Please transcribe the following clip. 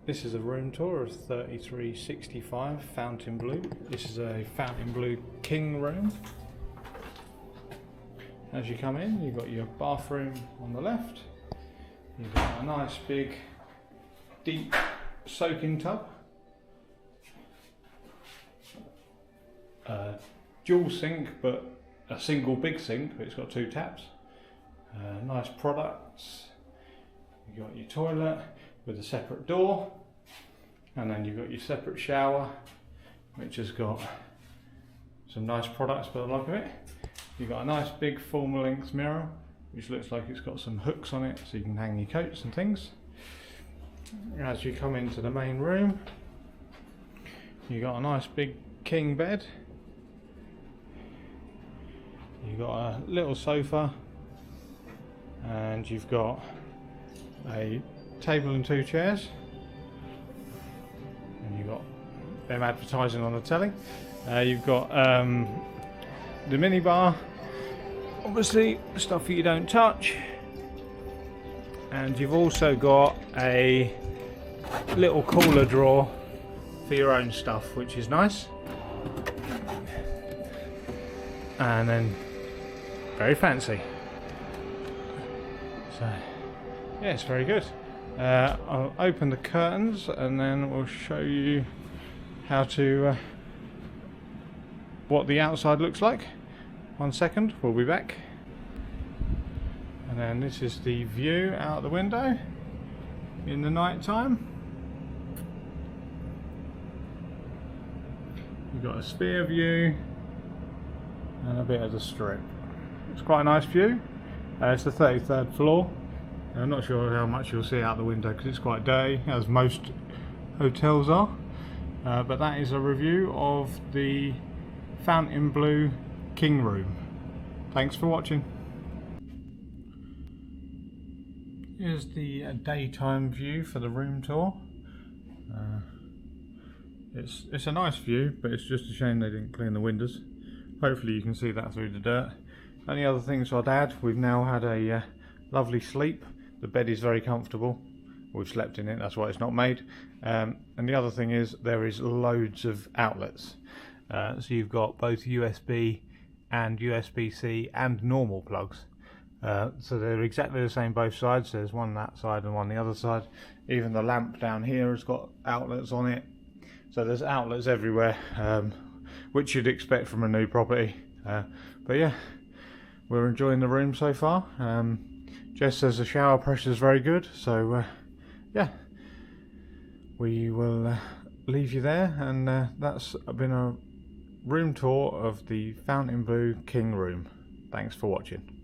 This is a room tour of 3365 Fontainebleau. This is a Fontainebleau king room. As you come in, you've got your bathroom on the left. You've got a nice big deep soaking tub. Dual sink, but a single big sink, but it's got two taps. Nice products. You've got your toilet with a separate door, and then you've got your separate shower, which has got some nice products by the look of it. You've got a nice big formal length mirror, which looks like it's got some hooks on it so you can hang your coats and things. As you come into the main room, you've got a nice big king bed. You've got a little sofa, and you've got a table and two chairs, and you've got them advertising on the telly. You've got the mini bar, obviously stuff that you don't touch, and you've also got a little cooler drawer for your own stuff, which is nice, and then very fancy. So yeah, it's very good. I'll open the curtains and then we'll show you how to what the outside looks like. 1 second, we'll be back. And then this is the view out the window in the night time. You've got a sphere view and a bit of the strip. It's quite a nice view. It's the 33rd floor. I'm not sure how much you'll see out the window because it's quite dirty, as most hotels are. But that is a review of the Fontainebleau King Room. Thanks for watching. Here's the daytime view for the room tour. It's a nice view, but it's just a shame they didn't clean the windows. Hopefully you can see that through the dirt. Only other things I'd add, we've now had a lovely sleep. The bed is very comfortable. We've slept in it, that's why it's not made. And the other thing is there is loads of outlets. So you've got both USB and USB-C and normal plugs. So they're exactly the same both sides. There's one that side and one the other side. Even the lamp down here has got outlets on it. So there's outlets everywhere, which you'd expect from a new property. But yeah, we're enjoying the room so far. Jess says the shower pressure is very good, so yeah, we will leave you there, and that's been a room tour of the Fontainebleau King Room. Thanks for watching.